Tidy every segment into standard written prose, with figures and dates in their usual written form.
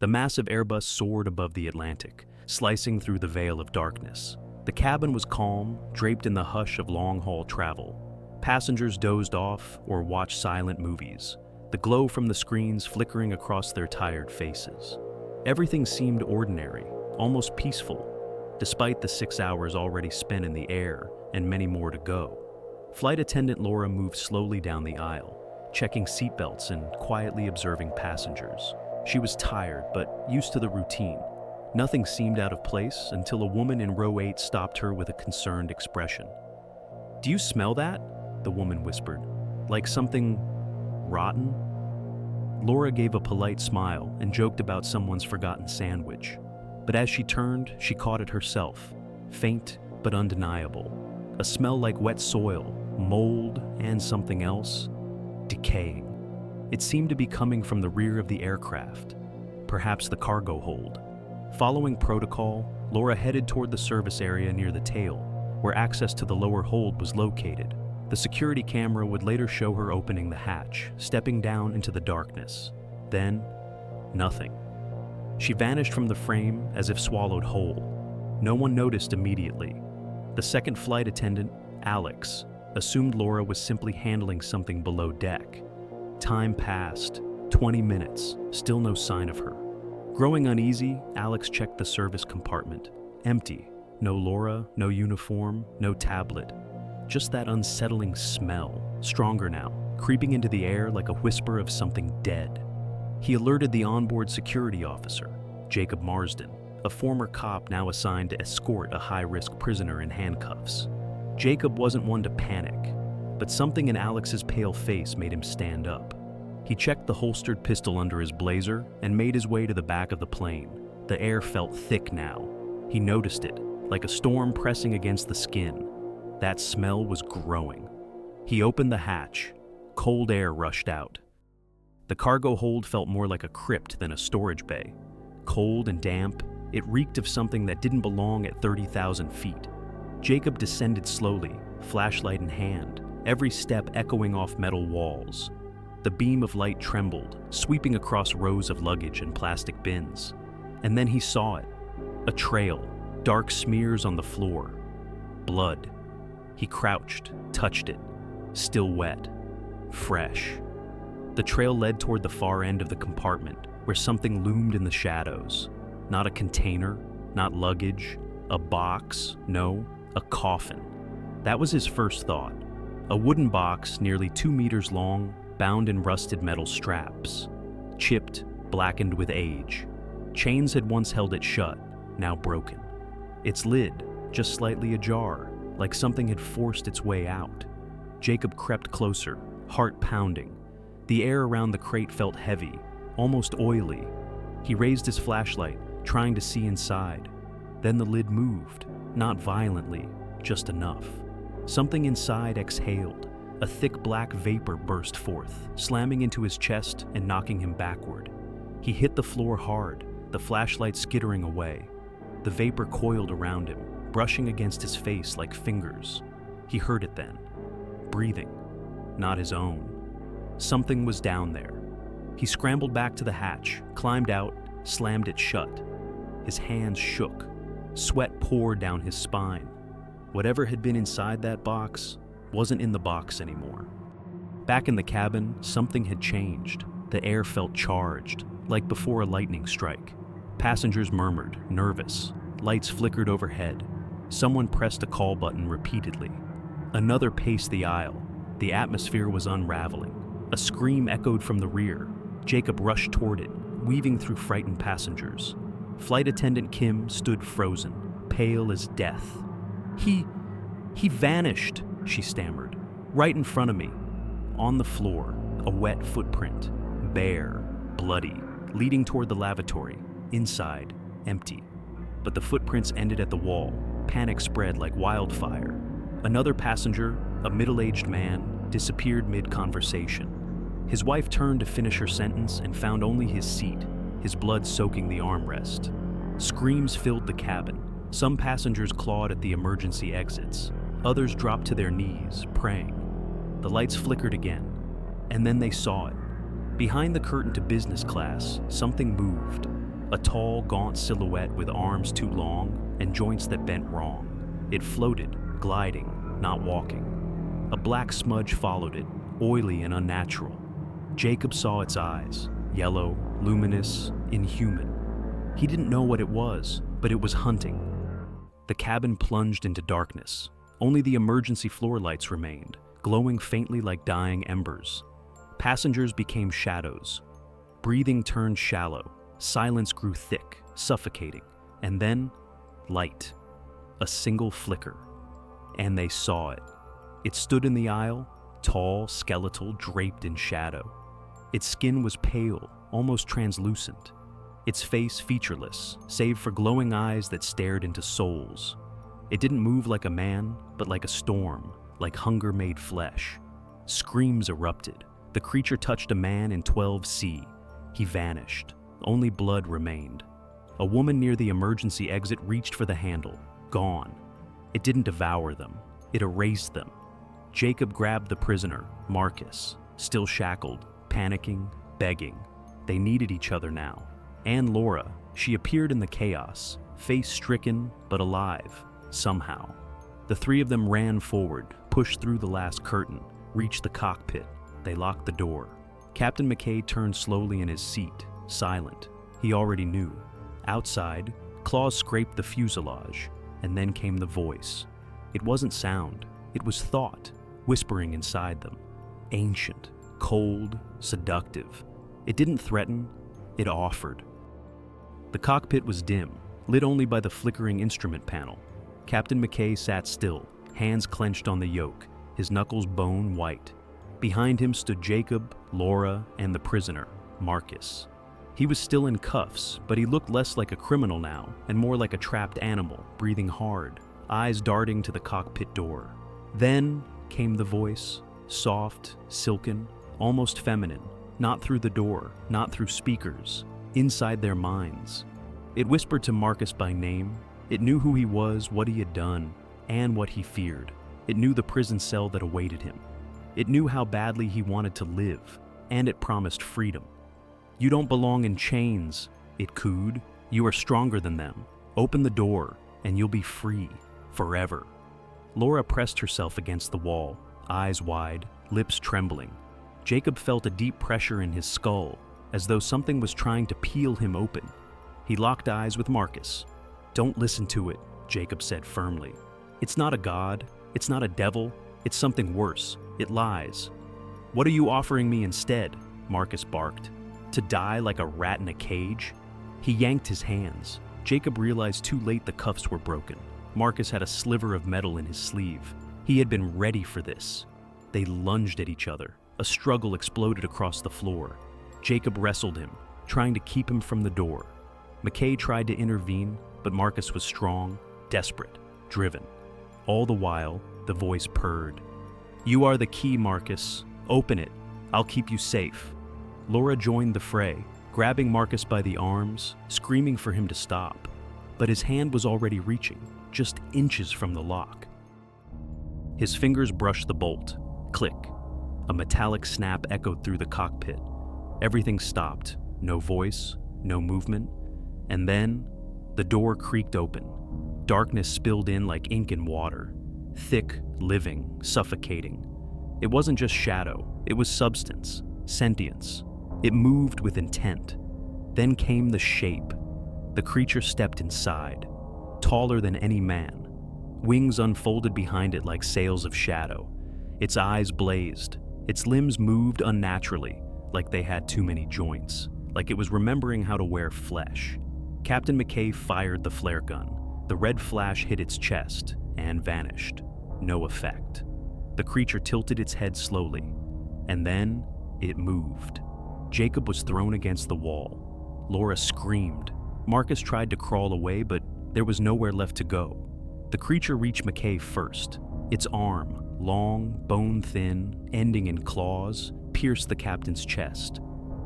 The massive Airbus soared above the Atlantic, slicing through the veil of darkness. The cabin was calm, draped in the hush of long-haul travel. Passengers dozed off or watched silent movies, the glow from the screens flickering across their tired faces. Everything seemed ordinary, almost peaceful, despite the 6 hours already spent in the air and many more to go. Flight attendant Laura moved slowly down the aisle, checking seatbelts and quietly observing passengers. She was tired, but used to the routine. Nothing seemed out of place until a woman in row 8 stopped her with a concerned expression. "Do you smell that?" the woman whispered. "Like something rotten?" Laura gave a polite smile and joked about someone's forgotten sandwich. But as she turned, she caught it herself, faint but undeniable. A smell like wet soil, mold, and something else, decaying. It seemed to be coming from the rear of the aircraft, perhaps the cargo hold. Following protocol, Laura headed toward the service area near the tail, where access to the lower hold was located. The security camera would later show her opening the hatch, stepping down into the darkness. Then, nothing. She vanished from the frame as if swallowed whole. No one noticed immediately. The second flight attendant, Alex, assumed Laura was simply handling something below deck. Time passed, 20 minutes, still no sign of her. Growing uneasy, Alex checked the service compartment. Empty. No Laura, no uniform, no tablet. Just that unsettling smell, stronger now, creeping into the air like a whisper of something dead. He alerted the onboard security officer, Jacob Marsden, a former cop now assigned to escort a high-risk prisoner in handcuffs. Jacob wasn't one to panic, but something in Alex's pale face made him stand up. He checked the holstered pistol under his blazer and made his way to the back of the plane. The air felt thick now. He noticed it, like a storm pressing against the skin. That smell was growing. He opened the hatch. Cold air rushed out. The cargo hold felt more like a crypt than a storage bay. Cold and damp, it reeked of something that didn't belong at 30,000 feet. Jacob descended slowly, flashlight in hand, every step echoing off metal walls. The beam of light trembled, sweeping across rows of luggage and plastic bins. And then he saw it. A trail, dark smears on the floor. Blood. He crouched, touched it. Still wet. Fresh. The trail led toward the far end of the compartment, where something loomed in the shadows. Not a container, not luggage, a box, no, a coffin. That was his first thought. A wooden box nearly 2 meters long, bound in rusted metal straps. Chipped, blackened with age. Chains had once held it shut, now broken. Its lid, just slightly ajar, like something had forced its way out. Jacob crept closer, heart pounding. The air around the crate felt heavy, almost oily. He raised his flashlight, trying to see inside. Then the lid moved, not violently, just enough. Something inside exhaled. A thick black vapor burst forth, slamming into his chest and knocking him backward. He hit the floor hard, the flashlight skittering away. The vapor coiled around him, brushing against his face like fingers. He heard it then. Breathing. Not his own. Something was down there. He scrambled back to the hatch, climbed out, slammed it shut. His hands shook. Sweat poured down his spine. Whatever had been inside that box wasn't in the box anymore. Back in the cabin, something had changed. The air felt charged, like before a lightning strike. Passengers murmured, nervous. Lights flickered overhead. Someone pressed a call button repeatedly. Another paced the aisle. The atmosphere was unraveling. A scream echoed from the rear. Jacob rushed toward it, weaving through frightened passengers. Flight attendant Kim stood frozen, pale as death. He vanished, she stammered. Right in front of me. On the floor, a wet footprint. Bare, bloody, leading toward the lavatory. Inside, empty. But the footprints ended at the wall. Panic spread like wildfire. Another passenger, a middle-aged man, disappeared mid-conversation. His wife turned to finish her sentence and found only his seat, his blood soaking the armrest. Screams filled the cabin. Some passengers clawed at the emergency exits. Others dropped to their knees, praying. The lights flickered again, and then they saw it. Behind the curtain to business class, something moved. a tall, gaunt silhouette with arms too long and joints that bent wrong. It floated, gliding, not walking. A black smudge followed it, oily and unnatural. Jacob saw its eyes, yellow, luminous, inhuman. He didn't know what it was, but it was hunting. The cabin plunged into darkness. Only the emergency floor lights remained, glowing faintly like dying embers. Passengers became shadows. Breathing turned shallow. Silence grew thick, suffocating. And then, light. A single flicker. And they saw it. It stood in the aisle, tall, skeletal, draped in shadow. Its skin was pale, almost translucent. Its face featureless, save for glowing eyes that stared into souls. It didn't move like a man, but like a storm, like hunger made flesh. Screams erupted. The creature touched a man in 12C. He vanished. Only blood remained. A woman near the emergency exit reached for the handle. Gone. It didn't devour them. It erased them. Jacob grabbed the prisoner, Marcus, still shackled, panicking, begging. They needed each other now. And Laura, she appeared in the chaos, face stricken but alive, somehow. The three of them ran forward, pushed through the last curtain, reached the cockpit. They locked the door. Captain McKay turned slowly in his seat, silent. He already knew. Outside, claws scraped the fuselage, and then came the voice. It wasn't sound, it was thought, whispering inside them. Ancient, cold, seductive. It didn't threaten, it offered. The cockpit was dim, lit only by the flickering instrument panel. Captain McKay sat still, hands clenched on the yoke, his knuckles bone white. Behind him stood Jacob, Laura, and the prisoner, Marcus. He was still in cuffs, but he looked less like a criminal now, and more like a trapped animal, breathing hard, eyes darting to the cockpit door. Then came the voice, soft, silken, almost feminine, not through the door, not through speakers, inside their minds. It whispered to Marcus by name. It knew who he was, what he had done, and what he feared. It knew the prison cell that awaited him. It knew how badly he wanted to live, and it promised freedom. "You don't belong in chains," it cooed. "You are stronger than them. Open the door, and you'll be free, forever." Laura pressed herself against the wall, eyes wide, lips trembling. Jacob felt a deep pressure in his skull, as though something was trying to peel him open. He locked eyes with Marcus. "Don't listen to it," Jacob said firmly. "It's not a god, it's not a devil, it's something worse. It lies." "What are you offering me instead?" Marcus barked. "To die like a rat in a cage?" He yanked his hands. Jacob realized too late the cuffs were broken. Marcus had a sliver of metal in his sleeve. He had been ready for this. They lunged at each other. A struggle exploded across the floor. Jacob wrestled him, trying to keep him from the door. McKay tried to intervene, but Marcus was strong, desperate, driven. All the while, the voice purred. "You are the key, Marcus. Open it. I'll keep you safe." Laura joined the fray, grabbing Marcus by the arms, screaming for him to stop. But his hand was already reaching, just inches from the lock. His fingers brushed the bolt. Click. A metallic snap echoed through the cockpit. Everything stopped. No voice, no movement. And then, the door creaked open. Darkness spilled in like ink in water. Thick, living, suffocating. It wasn't just shadow, it was substance, sentience. It moved with intent. Then came the shape. The creature stepped inside, taller than any man. Wings unfolded behind it like sails of shadow. Its eyes blazed. Its limbs moved unnaturally, like they had too many joints, like it was remembering how to wear flesh. Captain McKay fired the flare gun. The red flash hit its chest and vanished. No effect. The creature tilted its head slowly, and then it moved. Jacob was thrown against the wall. Laura screamed. Marcus tried to crawl away, but there was nowhere left to go. The creature reached McKay first. Its arm, long, bone-thin, ending in claws, pierced the captain's chest.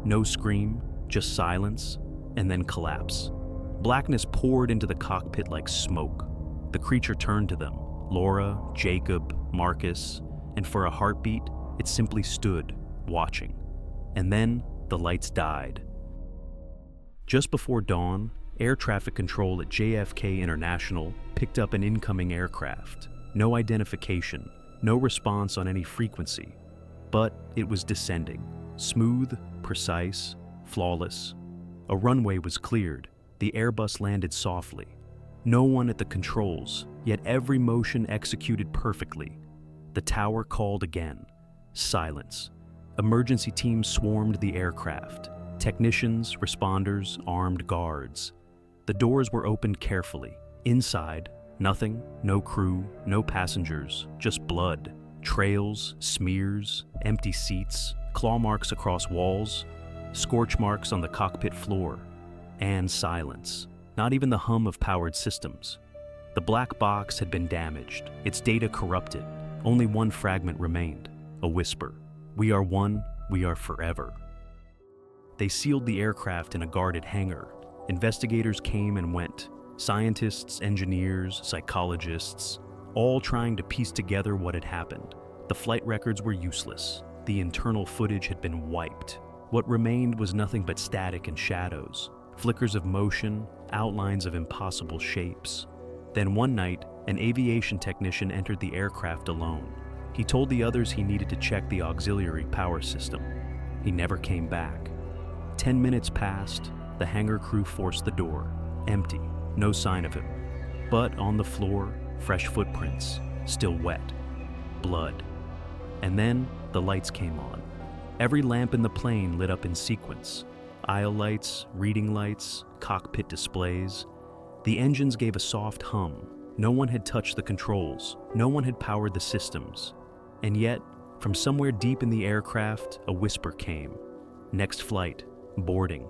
No scream, just silence, and then collapse. Blackness poured into the cockpit like smoke. The creature turned to them, Laura, Jacob, Marcus, and for a heartbeat, it simply stood, watching. And then the lights died. Just before dawn, air traffic control at JFK International picked up an incoming aircraft. No identification, no response on any frequency. But it was descending. Smooth, precise, flawless. A runway was cleared. The Airbus landed softly. No one at the controls, yet every motion executed perfectly. The tower called again. Silence. Emergency teams swarmed the aircraft. Technicians, responders, armed guards. The doors were opened carefully. Inside, nothing, no crew, no passengers, just blood. Trails, smears, empty seats, claw marks across walls, scorch marks on the cockpit floor, and silence. Not even the hum of powered systems. The black box had been damaged, its data corrupted. Only one fragment remained, a whisper. "We are one, we are forever." They sealed the aircraft in a guarded hangar. Investigators came and went. Scientists, engineers, psychologists, all trying to piece together what had happened. The flight records were useless. The internal footage had been wiped. What remained was nothing but static and shadows, flickers of motion, outlines of impossible shapes. Then one night, an aviation technician entered the aircraft alone. He told the others he needed to check the auxiliary power system. He never came back. 10 minutes passed. The hangar crew forced the door. Empty. No sign of him. But on the floor, fresh footprints, still wet. Blood. And then the lights came on. Every lamp in the plane lit up in sequence. Aisle lights, reading lights, cockpit displays. The engines gave a soft hum. No one had touched the controls. No one had powered the systems. And yet, from somewhere deep in the aircraft, a whisper came. Next flight. Boarding.